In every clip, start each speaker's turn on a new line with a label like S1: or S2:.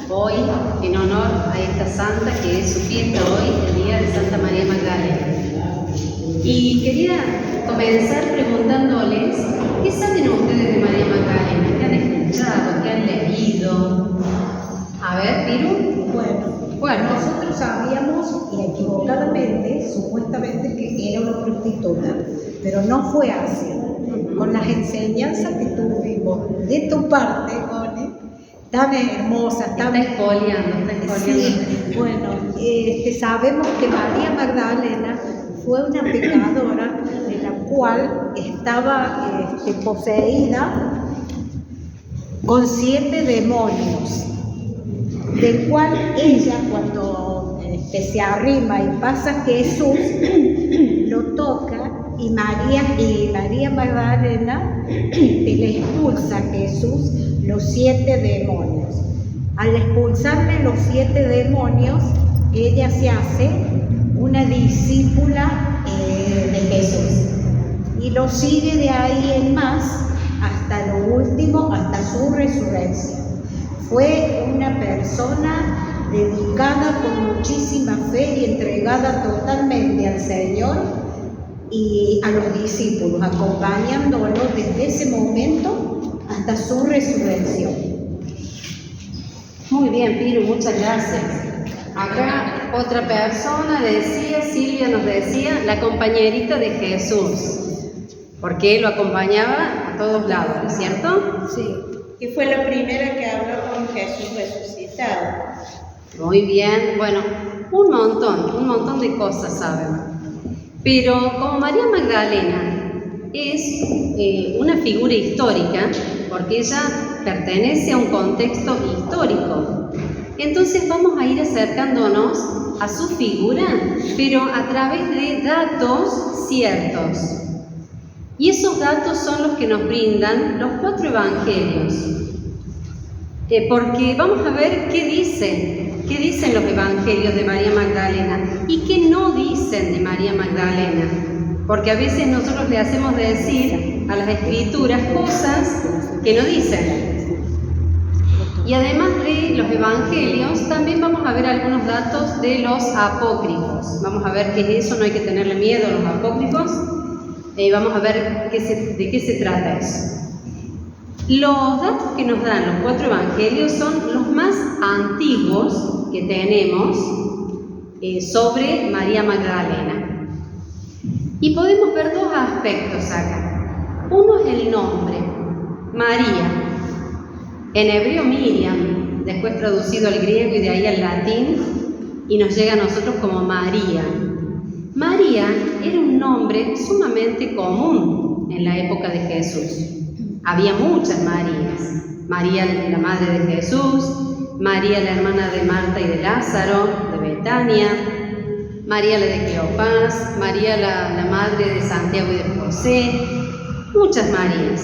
S1: hoy en honor a esta santa que es su fiesta hoy, el día de Santa María Magdalena. Y quería comenzar preguntándoles, ¿qué saben ustedes de María Magdalena? ¿Qué han escuchado? ¿Qué han leído? A ver, Piru.
S2: Bueno, nosotros sabíamos, y equivocadamente, supuestamente, que era una prostituta, pero no fue así. Con las enseñanzas que tuvimos de tu parte, Connie, tan hermosas, tan...
S1: Está expoliando.
S2: Sí, bueno, sabemos que María Magdalena fue una pecadora de la cual estaba poseída con 7 demonios, del cual ella, cuando se arrima y pasa Jesús, lo toca y María Magdalena le expulsa a Jesús los 7 demonios. Al expulsarle los 7 demonios, ella se hace una discípula de Jesús y lo sigue de ahí en más hasta lo último, hasta su resurrección. Fue una persona dedicada con muchísima fe y entregada totalmente al Señor y a los discípulos, acompañándolos desde ese momento hasta su resurrección.
S1: Muy bien, Piru, muchas gracias. Acá otra persona decía, Silvia nos decía, la compañerita de Jesús, porque él lo acompañaba a todos lados, ¿no es cierto?
S3: Sí, y fue la primera que habló con Jesús resucitado.
S1: Muy bien, bueno, un montón de cosas saben. Pero como María Magdalena es una figura histórica, porque ella pertenece a un contexto histórico, entonces vamos a ir acercándonos a su figura, pero a través de datos ciertos. Y esos datos son los que nos brindan los 4 evangelios. Porque vamos a ver qué dicen los evangelios de María Magdalena y qué no dicen de María Magdalena. Porque a veces nosotros le hacemos decir a las escrituras cosas que no dicen. Y además de los evangelios, también vamos a ver algunos datos de los apócrifos. Vamos a ver qué es eso, no hay que tenerle miedo a los apócrifos. Vamos a ver de qué se trata eso. Los datos que nos dan los 4 evangelios son los más antiguos que tenemos sobre María Magdalena. Y podemos ver 2 aspectos acá. Uno es el nombre, María. En hebreo Miriam, después traducido al griego y de ahí al latín, y nos llega a nosotros como María. María era un nombre sumamente común en la época de Jesús. Había muchas Marías. María, la madre de Jesús, María, la hermana de Marta y de Lázaro, de Betania, María, la de Cleofás, María, la madre de Santiago y de José, muchas Marías.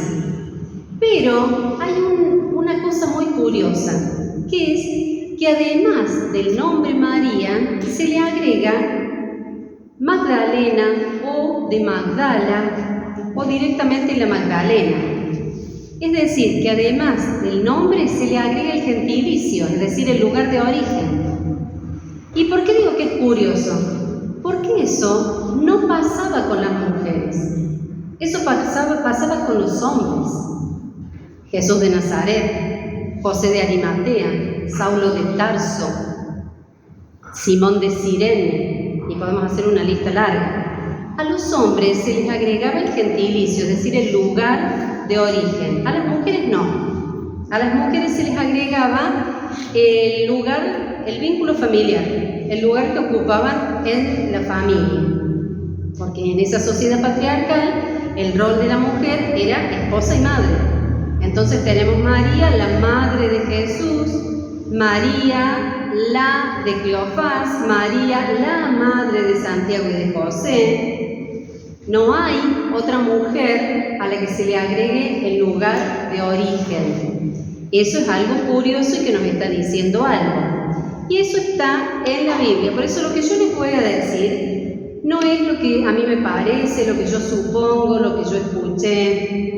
S1: Pero hay una cosa muy curiosa, que es que además del nombre María, se le agrega Magdalena o de Magdala o directamente la Magdalena. Es decir, que además del nombre se le agrega el gentilicio, es decir, el lugar de origen. ¿Y por qué digo que es curioso? Porque eso no pasaba con las mujeres, eso pasaba con los hombres. Jesús de Nazaret, José de Arimatea, Saulo de Tarso, Simón de Cirene, y podemos hacer una lista larga. A los hombres se les agregaba el gentilicio, es decir, el lugar de origen. A las mujeres no. A las mujeres se les agregaba el lugar, el vínculo familiar, el lugar que ocupaban en la familia. Porque en esa sociedad patriarcal el rol de la mujer era esposa y madre. Entonces tenemos María, la madre de Jesús, María, la de Cleofás, María, la madre de Santiago y de José. No hay otra mujer a la que se le agregue el lugar de origen. Eso es algo curioso y que nos está diciendo algo. Y eso está en la Biblia. Por eso lo que yo les voy a decir no es lo que a mí me parece, lo que yo supongo, lo que yo escuché.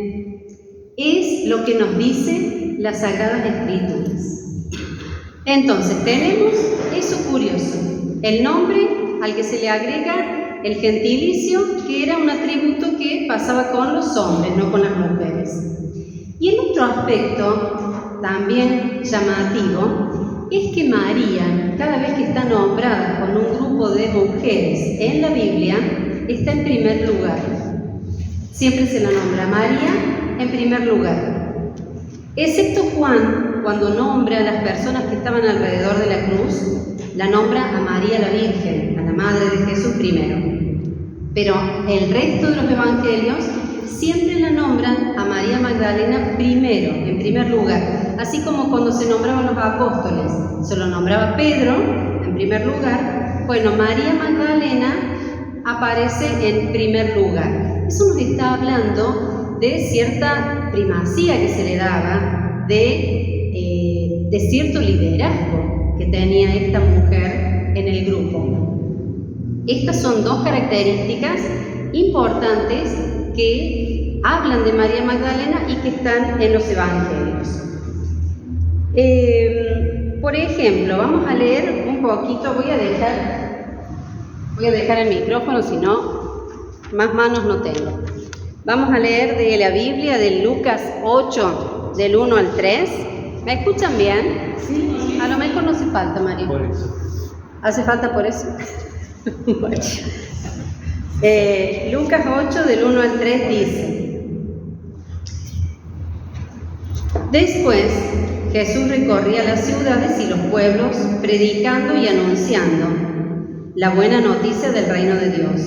S1: Es lo que nos dicen las Sagradas Escrituras. Entonces, tenemos eso curioso, el nombre al que se le agrega el gentilicio, que era un atributo que pasaba con los hombres, no con las mujeres. Y el otro aspecto, también llamativo, es que María, cada vez que está nombrada con un grupo de mujeres en la Biblia, está en primer lugar. Siempre se la nombra a María en primer lugar. Excepto Juan, cuando nombra a las personas que estaban alrededor de la cruz, la nombra a María la Virgen, a la Madre de Jesús primero. Pero el resto de los evangelios siempre la nombran a María Magdalena primero, en primer lugar. Así como cuando se nombraban los apóstoles, se lo nombraba Pedro en primer lugar. Bueno, María Magdalena aparece en primer lugar. Eso nos está hablando de cierta primacía que se le daba, de cierto liderazgo que tenía esta mujer en el grupo. Estas son dos características importantes que hablan de María Magdalena y que están en los evangelios. Por ejemplo, vamos a leer un poquito, voy a dejar el micrófono, si no, más manos no tengo. Vamos a leer de la Biblia de Lucas 8, del 1 al 3. ¿Me escuchan bien? Sí. A lo mejor no hace falta, María.
S4: Por eso.
S1: ¿Hace falta por eso? Bueno. Lucas 8, del 1 al 3 dice: Después Jesús recorría las ciudades y los pueblos, predicando y anunciando la buena noticia del reino de Dios.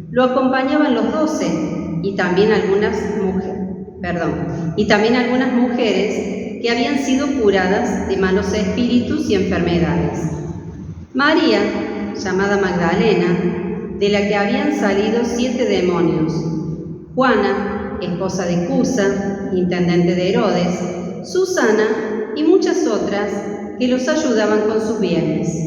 S1: Lo acompañaban los 12 y también algunas mujeres que habían sido curadas de malos espíritus y enfermedades. María, llamada Magdalena, de la que habían salido 7 demonios. Juana, esposa de Cusa, intendente de Herodes. Susana y muchas otras que los ayudaban con sus bienes.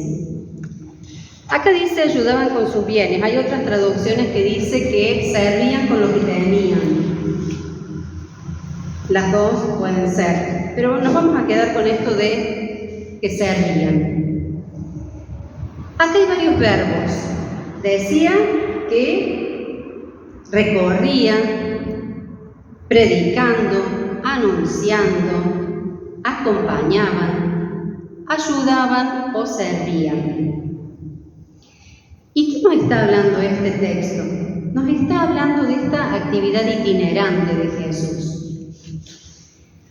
S1: Acá dice ayudaban con sus bienes. Hay otras traducciones que dice que servían con lo que tenían. Las dos pueden ser, pero nos vamos a quedar con esto de que servían. Acá hay varios verbos. Decía que recorrían, predicando, anunciando, acompañaban, ayudaban o servían. ¿Y qué nos está hablando este texto? Nos está hablando de esta actividad itinerante de Jesús.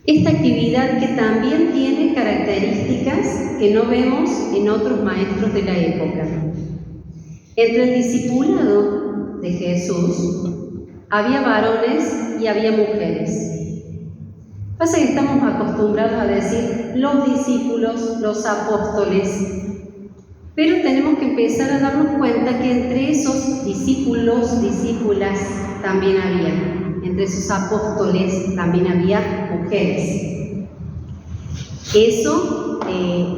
S1: Esta actividad que también tiene características que no vemos en otros maestros de la época. Entre el discipulado de Jesús había varones y había mujeres. Pasa que estamos acostumbrados a decir los discípulos, los apóstoles, pero tenemos que empezar a darnos cuenta que entre esos discípulos, discípulas también había. Entre esos apóstoles también había mujeres. Eso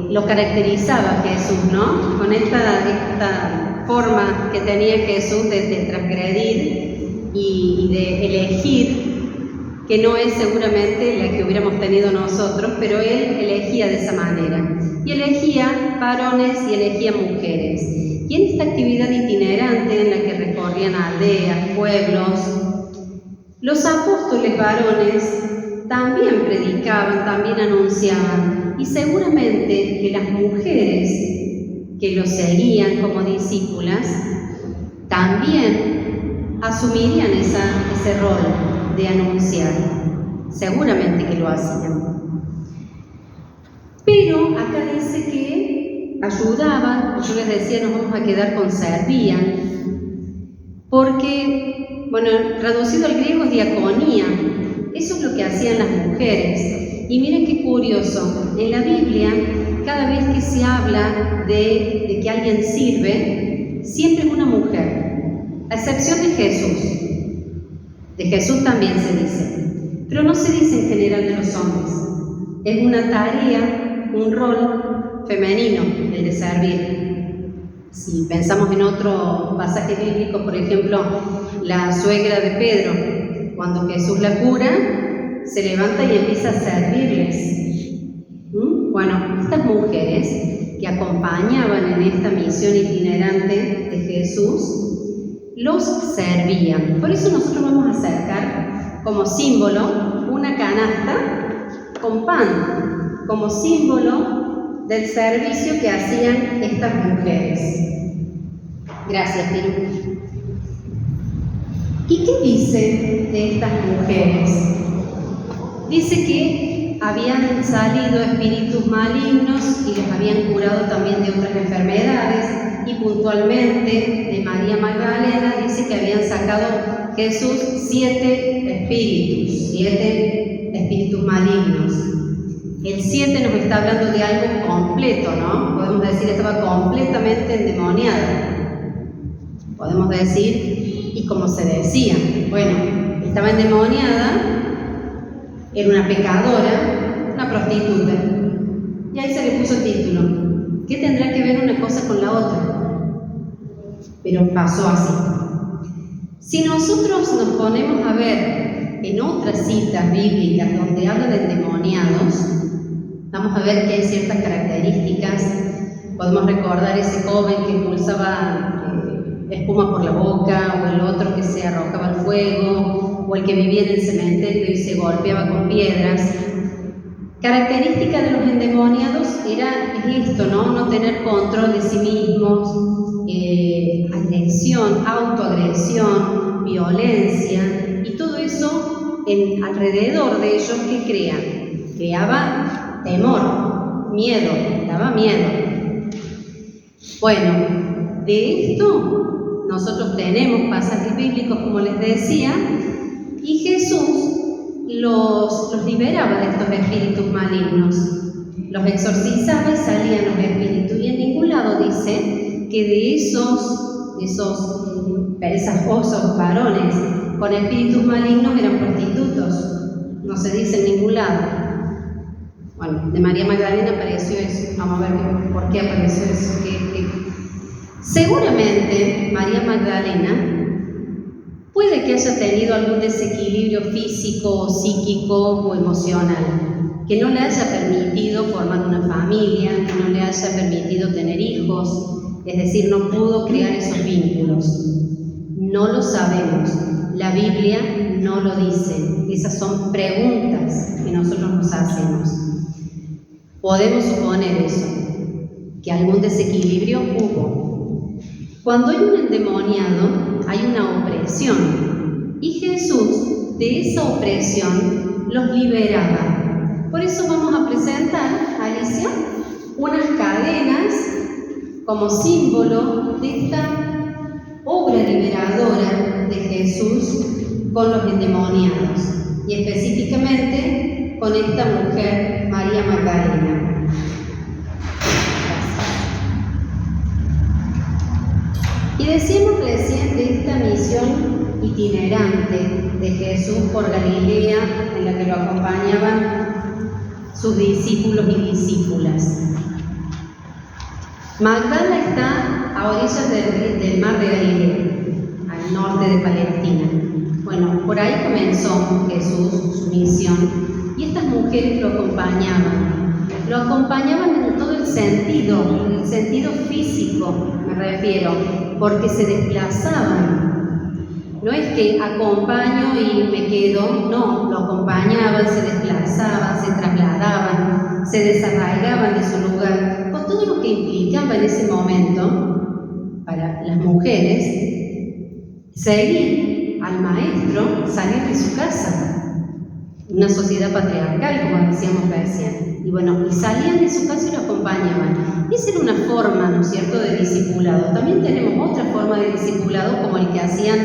S1: lo caracterizaba a Jesús, ¿no? Con esta forma que tenía Jesús de transgredir y de elegir, que no es seguramente la que hubiéramos tenido nosotros, pero él elegía de esa manera. Y elegía varones y elegía mujeres. Y en esta actividad itinerante en la que recorrían aldeas, pueblos, los apóstoles varones también predicaban, también anunciaban, y seguramente que las mujeres que los seguían como discípulas también asumirían ese rol de anunciar. Seguramente que lo hacían. Pero acá dice que ayudaban, yo les decía, nos vamos a quedar con servían, porque, bueno, traducido al griego es diaconía. Eso es lo que hacían las mujeres. Y miren qué curioso, en la Biblia, cada vez que se habla de que alguien sirve, siempre es una mujer, a excepción de Jesús. De Jesús también se dice, pero no se dice en general de los hombres. Es una tarea, un rol femenino, el de servir. Si pensamos en otro pasaje bíblico, por ejemplo, la suegra de Pedro, cuando Jesús la cura, se levanta y empieza a servirles. Bueno, estas mujeres que acompañaban en esta misión itinerante de Jesús, los servían. Por eso nosotros vamos a acercar como símbolo una canasta con pan, como símbolo del servicio que hacían estas mujeres. Gracias, Piru. ¿Y qué dice de estas mujeres? Dice que habían salido espíritus malignos y les habían curado también de otras enfermedades, y puntualmente de María Magdalena dice que habían sacado Jesús 7 espíritus malignos. El 7 nos está hablando de algo completo, ¿no? Podemos decir que estaba completamente endemoniada. Podemos decir, y como se decía, bueno, estaba endemoniada, era una pecadora, una prostituta. Y ahí se le puso el título. ¿Qué tendrá que ver una cosa con la otra? Pero pasó así. Si nosotros nos ponemos a ver en otras citas bíblicas donde habla de endemoniados, vamos a ver que hay ciertas características. Podemos recordar ese joven que expulsaba espuma por la boca, o el otro que se arrojaba al fuego, o el que vivía en el cementerio y se golpeaba con piedras. Característica de los endemoniados era esto, ¿no? No tener control de sí mismos, agresión, autoagresión, violencia, y todo eso alrededor de ellos, ¿qué creaba temor, miedo, daba miedo. Bueno, de esto nosotros tenemos pasajes bíblicos, como les decía, y Jesús los liberaba de estos espíritus malignos, los exorcizaba y salían los espíritus, y en ningún lado dice que de esos varones con espíritus malignos eran prostitutos, no se dice en ningún lado. Bueno, de María Magdalena apareció eso, vamos a ver por qué apareció eso. Seguramente María Magdalena puede que haya tenido algún desequilibrio físico, psíquico o emocional, que no le haya permitido formar una familia, que no le haya permitido tener hijos, es decir, no pudo crear esos vínculos. No lo sabemos, la Biblia no lo dice, esas son preguntas que nosotros nos hacemos. Podemos suponer eso, que algún desequilibrio hubo. Cuando hay un endemoniado, hay una opresión, y Jesús de esa opresión los liberaba. Por eso vamos a presentar, Alicia, unas cadenas como símbolo de esta obra liberadora de Jesús con los endemoniados, y específicamente con esta mujer, María Magdalena. Y decíamos recién de esta misión itinerante de Jesús por Galilea, en la que lo acompañaban sus discípulos y discípulas. Magdala está a orillas del mar de Galilea, al norte de Palestina. Bueno, por ahí comenzó Jesús su misión, y estas mujeres lo acompañaban. Lo acompañaban en todo el sentido físico, me refiero, porque se desplazaban. No es que acompaño y me quedo, no, lo acompañaban, se desplazaban, se trasladaban, se desarraigaban de su lugar, con todo lo que implicaba en ese momento para las mujeres seguir al maestro, salir de su casa. Una sociedad patriarcal, como decíamos recién. Y bueno, y salían de su casa y lo acompañaban. Esa era una forma, ¿no es cierto?, de discipulado. También tenemos otra forma de discipulado, como el que hacían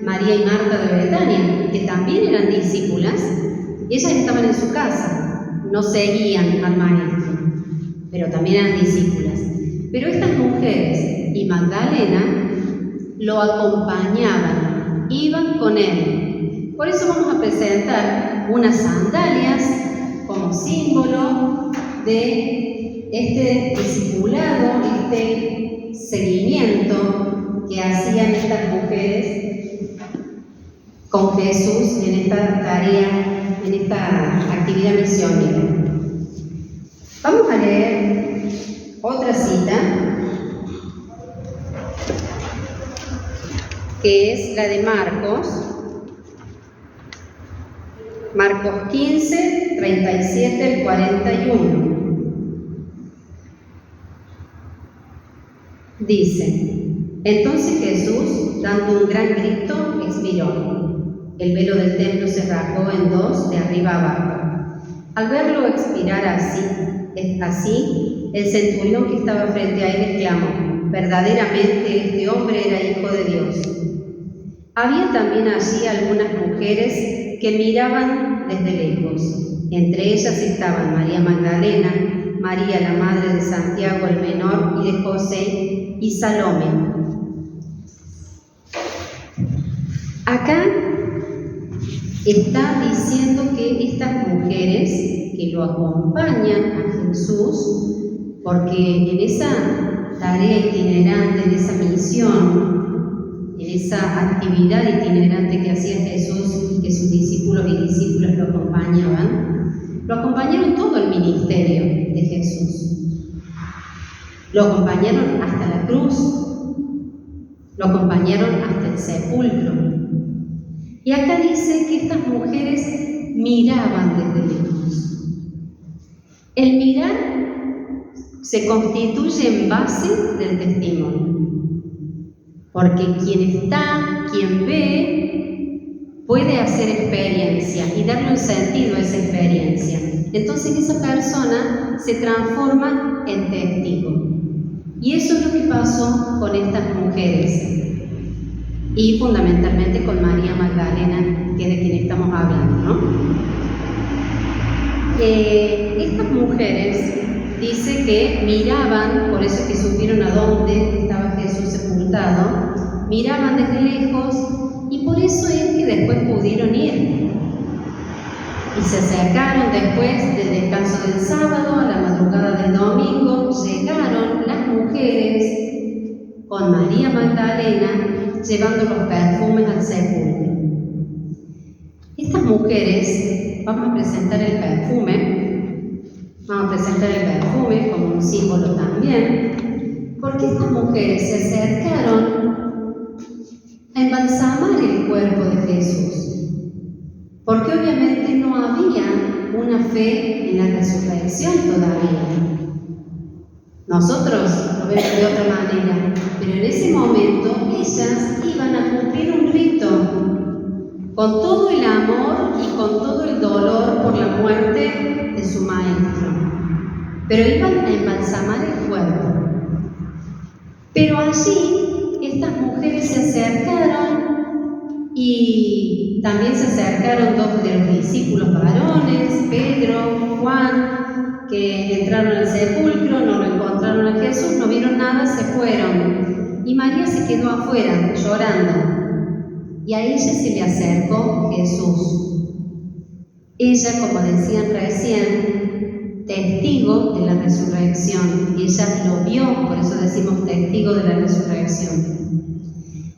S1: María y Marta de Betania, que también eran discípulas, y ellas estaban en su casa, no seguían al maestro, pero también eran discípulas. Pero estas mujeres y Magdalena lo acompañaban, iban con él. Por eso vamos a presentar unas sandalias como símbolo de este discipulado, este seguimiento que hacían estas mujeres con Jesús en esta tarea, en esta actividad misionera. Vamos a leer otra cita, que es la de Marcos 15, 37 al 41. Dice: entonces Jesús, dando un gran grito, expiró. El velo del templo se rasgó en dos, de arriba abajo. Al verlo expirar así, el centurión que estaba frente a él exclamó: verdaderamente este hombre era hijo de Dios. Había también allí algunas mujeres que miraban desde lejos. Entre ellas estaban María Magdalena, María la madre de Santiago el menor y de José, y Salomé. Acá está diciendo que estas mujeres que lo acompañan a Jesús, porque en esa tarea itinerante, en esa misión, en esa actividad itinerante que hacía Jesús y que sus discípulos y discípulas lo acompañaron todo el ministerio de Jesús. Lo acompañaron hasta la cruz, lo acompañaron hasta el sepulcro. Y acá dice que estas mujeres miraban desde lejos. El mirar se constituye en base del testimonio. Porque quien está, quien ve, puede hacer experiencia y darle un sentido a esa experiencia. Entonces esa persona se transforma en testigo. Y eso es lo que pasó con estas mujeres. Y fundamentalmente con María Magdalena, que es de quien estamos hablando, ¿no? Estas mujeres dice que miraban, por eso que supieron a dónde estaba Jesús sepultado, miraban desde lejos y por eso es que después pudieron ir. Y se acercaron después del descanso del sábado, a la madrugada del domingo, llegaron las mujeres con María Magdalena llevando los perfumes al sepulcro. Estas mujeres, vamos a presentar el perfume como un símbolo también, porque estas mujeres se acercaron a embalsamar el cuerpo de Jesús, porque obviamente no había una fe en la resurrección todavía. Nosotros lo vemos de otra manera, pero en ese momento ellas iban a cumplir un rito con todo el amor y con todo el dolor por la muerte de su maestro, pero iban a embalsamar el cuerpo. Pero allí estas mujeres se acercaron y también se acercaron dos de los discípulos varones, Pedro, Juan, que entraron al sepulcro, no lo encontraron a Jesús, no vieron nada, se fueron. Y María se quedó afuera, llorando. Y a ella se le acercó Jesús. Ella, como decían recién, testigo de la resurrección. Y ella lo vio, por eso decimos testigo de la resurrección.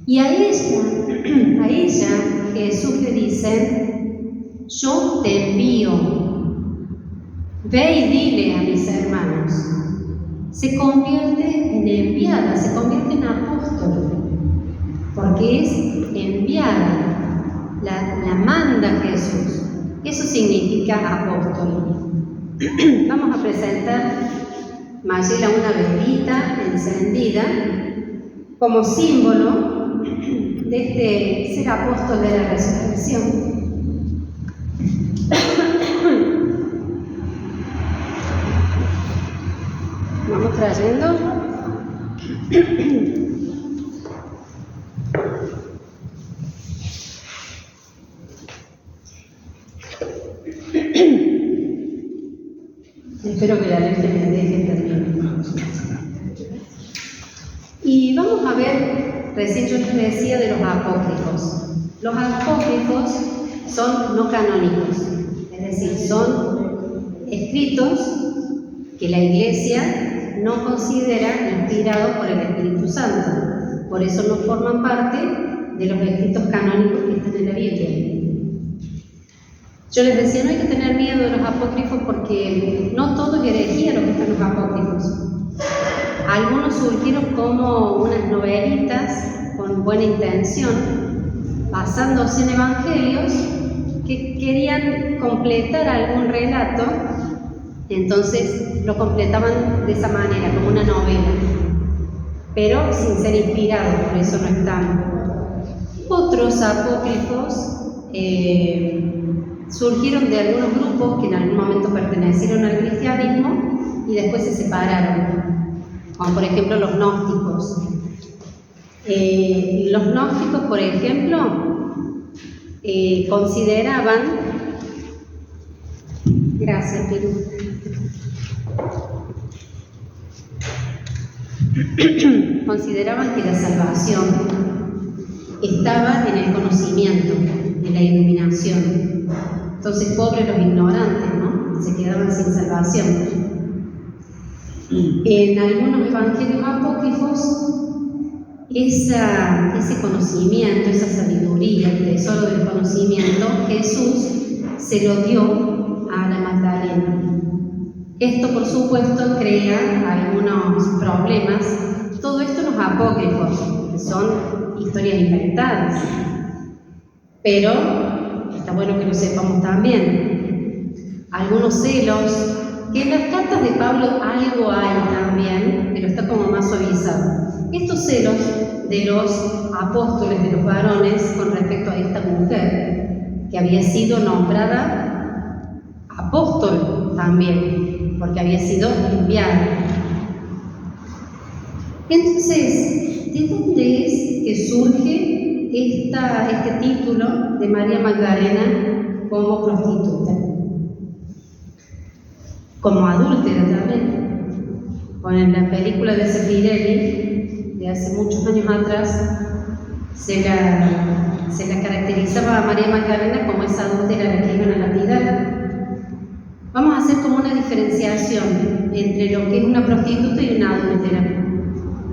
S1: Y a ella Jesús le dice: yo te envío. Ve y dile a mis hermanos. Se convierte en enviada, se convierte en apóstol, porque es enviada, la manda Jesús. Eso significa apóstol. Vamos a presentar, Mayela, una velita encendida como símbolo de ser apóstol de la resurrección. Vamos trayendo. Espero que la leche me deje terminar. Y vamos a ver, recién yo les decía de los apócrifos. Los apócrifos son no canónicos, es decir, son escritos que la Iglesia no considera inspirados por el Espíritu Santo. Por eso no forman parte de los escritos canónicos que están en la Biblia. Yo les decía, no hay que tener miedo de los apócrifos porque no todo es herejía lo que están los apócrifos. Algunos surgieron como unas novelitas con buena intención, basándose en evangelios que querían completar algún relato, entonces lo completaban de esa manera, como una novela, pero sin ser inspirados, por eso no están. Otros apócrifos surgieron de algunos grupos que en algún momento pertenecieron al cristianismo y después se separaron, como por ejemplo los gnósticos. Los gnósticos, por ejemplo, consideraban, gracias Perú, consideraban que la salvación estaba en el conocimiento, en la iluminación. Entonces, pobres los ignorantes, ¿no? Se quedaban sin salvación. En algunos evangelios apócrifos, ese conocimiento, esa sabiduría, el tesoro del conocimiento, Jesús se lo dio a la Magdalena. Esto, por supuesto, crea algunos problemas. Todo esto en los apócrifos, que son historias inventadas, pero está bueno que lo sepamos también. Algunos celos, que en las cartas de Pablo algo hay también, pero está como más suavizado. Estos celos de los apóstoles, de los varones, con respecto a esta mujer, que había sido nombrada apóstol también, porque había sido enviada. Entonces, ¿de dónde es que surge este título de María Magdalena como prostituta? Como adúltera también. Bueno, en la película de Zeffirelli, de hace muchos años atrás, se la caracterizaba a María Magdalena como esa adúltera a la que iban a lapidar. Vamos a hacer como una diferenciación entre lo que es una prostituta y una adúltera.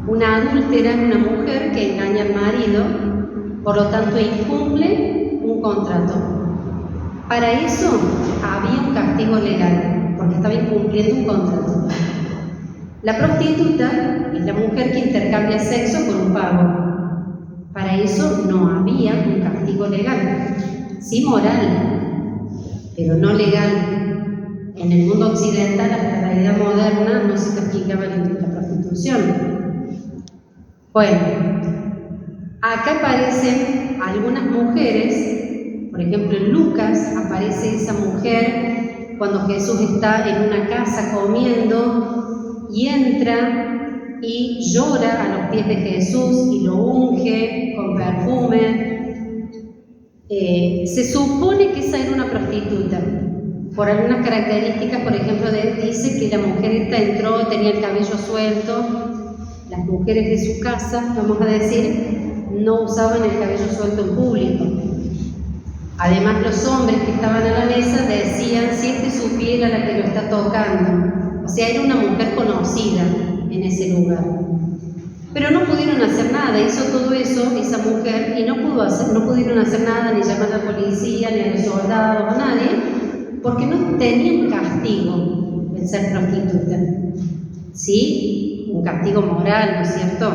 S1: Una adúltera es una mujer que engaña al marido, por lo tanto incumple un contrato. Para eso había un castigo legal, porque estaba incumpliendo un contrato. La prostituta es la mujer que intercambia sexo por un pago. Para eso no había un castigo legal, sí moral, pero no legal. En el mundo occidental, hasta la edad moderna, no se castigaba la prostitución. Bueno, acá aparecen algunas mujeres, por ejemplo en Lucas aparece esa mujer cuando Jesús está en una casa comiendo y entra y llora a los pies de Jesús y lo unge con perfume. Se supone que esa era una prostituta. Por algunas características, por ejemplo, dice que la mujer esta entró, tenía el cabello suelto. Las mujeres de su casa, vamos a decir, no usaban el cabello suelto en público. Además, los hombres que estaban a la mesa decían, si este supiera la que lo está tocando. O sea, era una mujer conocida en ese lugar. Pero no pudieron hacer nada, hizo todo eso esa mujer y no pudieron hacer nada, ni llamar a la policía, ni a los soldados, a nadie, porque no tenían castigo el ser prostituta. ¿Sí? Un castigo moral, ¿no es cierto?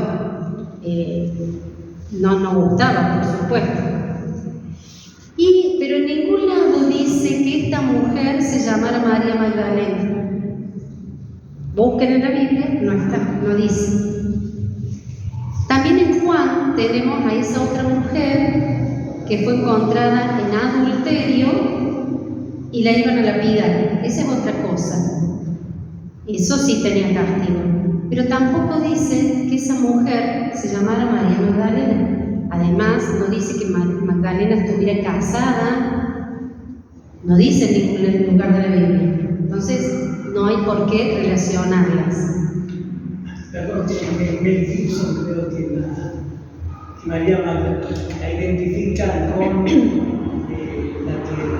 S1: No gustaba, por supuesto. Pero en ningún lado dice que esta mujer se llamara María Magdalena. Busquen en la Biblia, no está, no dice. También en Juan tenemos a esa otra mujer que fue encontrada en adulterio y la iban a lapidar. Esa es otra cosa. Eso sí tenía castigo. Pero tampoco dice que esa mujer se llamara María Magdalena. Además, no dice que Magdalena estuviera casada. No dice en ningún lugar de la Biblia. Entonces, no hay por qué relacionarlas.
S4: Perdón, en Mel Gibson creo que María Magdalena la identifican con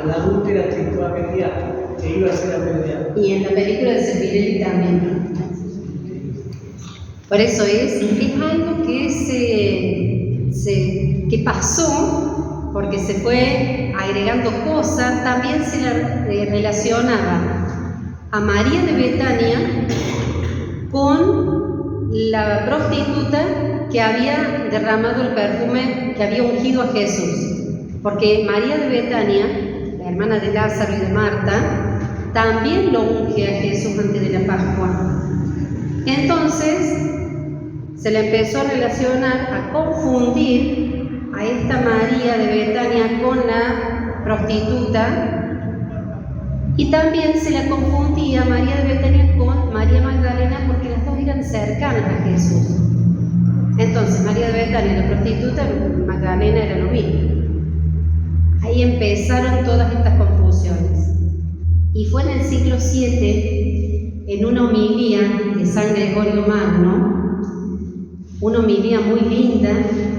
S4: la adúltera que fue apedreada, que iba a ser apedreada.
S1: Y en la película de Zeffirelli también. Por eso es algo que pasó porque se fue agregando cosas, también se la relacionaba a María de Betania con la prostituta que había derramado el perfume, que había ungido a Jesús. Porque María de Betania, la hermana de Lázaro y de Marta, también lo unge a Jesús antes de la Pascua. Entonces se le empezó a relacionar, a confundir a esta María de Betania con la prostituta, y también se la confundía María de Betania con María Magdalena porque las dos eran cercanas a Jesús. Entonces María de Betania y la prostituta, Magdalena, era lo mismo. Ahí empezaron todas estas confusiones. Y fue en el siglo VII, en una homilía de San Gregorio Magno, una homilía muy linda,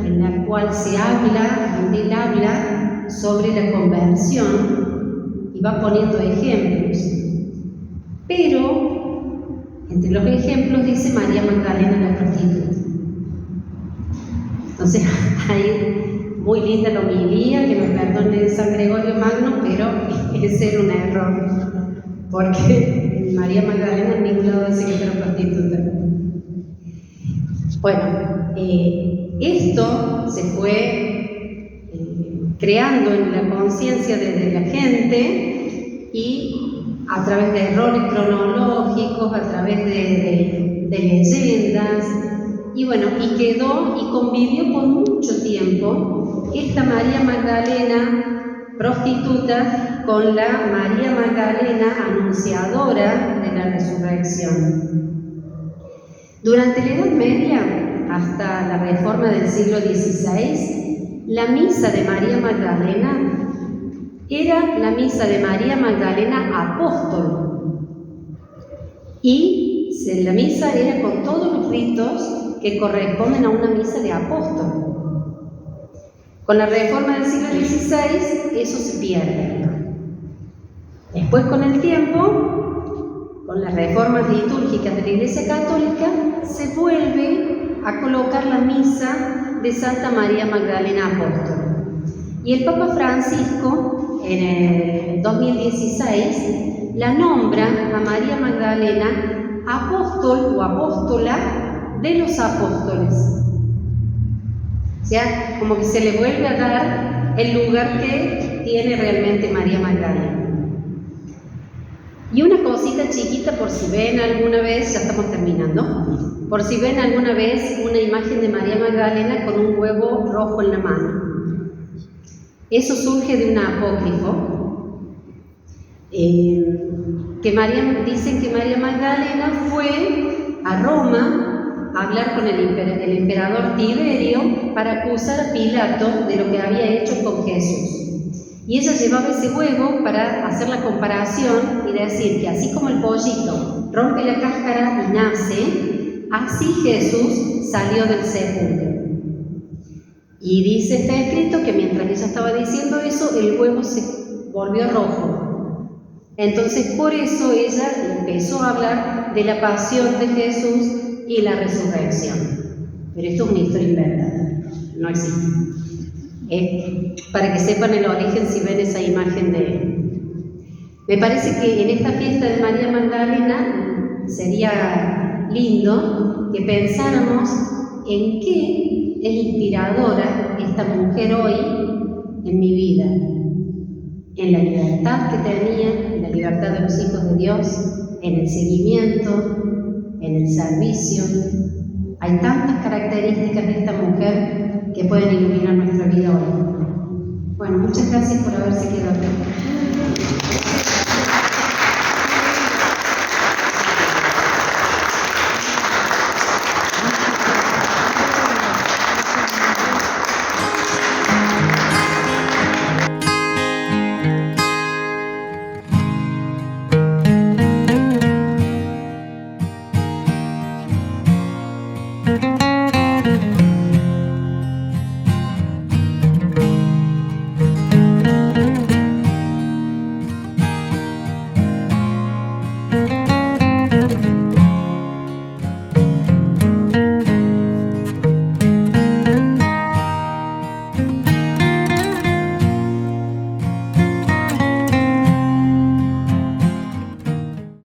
S1: en la cual se habla, donde él habla sobre la conversión y va poniendo ejemplos. Pero, entre los ejemplos dice María Magdalena la prostituta. Entonces, hay muy linda la homilía, que nos perdone San Gregorio Magno, pero ese era un error, porque María Magdalena en ningún lado dice que era prostituta. Bueno, esto se fue creando en la conciencia de la gente, y a través de errores cronológicos, a través de leyendas, y bueno, y quedó y convivió por mucho tiempo esta María Magdalena prostituta con la María Magdalena anunciadora de la resurrección. Durante la Edad Media, hasta la Reforma del siglo XVI, la misa de María Magdalena era la misa de María Magdalena apóstol, y la misa era con todos los ritos que corresponden a una misa de apóstol. Con la Reforma del siglo XVI eso se pierde. Después, con el tiempo, con las reformas litúrgicas de la Iglesia Católica, se vuelve a colocar la misa de Santa María Magdalena apóstol. Y el Papa Francisco, en el 2016, la nombra a María Magdalena apóstol o apóstola de los apóstoles. O sea, como que se le vuelve a dar el lugar que tiene realmente María Magdalena. Y una cosita chiquita, por si ven alguna vez, ya estamos terminando, por si ven alguna vez una imagen de María Magdalena con un huevo rojo en la mano. Eso surge de un apócrifo, dicen que María Magdalena fue a Roma a hablar con el emperador Tiberio para acusar a Pilato de lo que había hecho con Jesús. Y ella llevaba ese huevo para hacer la comparación y decir que así como el pollito rompe la cáscara y nace, así Jesús salió del sepulcro. Y está escrito que mientras ella estaba diciendo eso, el huevo se volvió rojo. Entonces, por eso ella empezó a hablar de la pasión de Jesús y la resurrección. Pero esto es una historia inventada, no existe. Para que sepan el origen, si ven esa imagen de él. Me parece que en esta fiesta de María Magdalena sería lindo que pensáramos en qué es inspiradora esta mujer hoy en mi vida, en la libertad que tenía, en la libertad de los hijos de Dios, en el seguimiento, en el servicio. Hay tantas características de esta mujer que pueden iluminar nuestra vida hoy. Bueno, muchas gracias por haberse quedado aquí.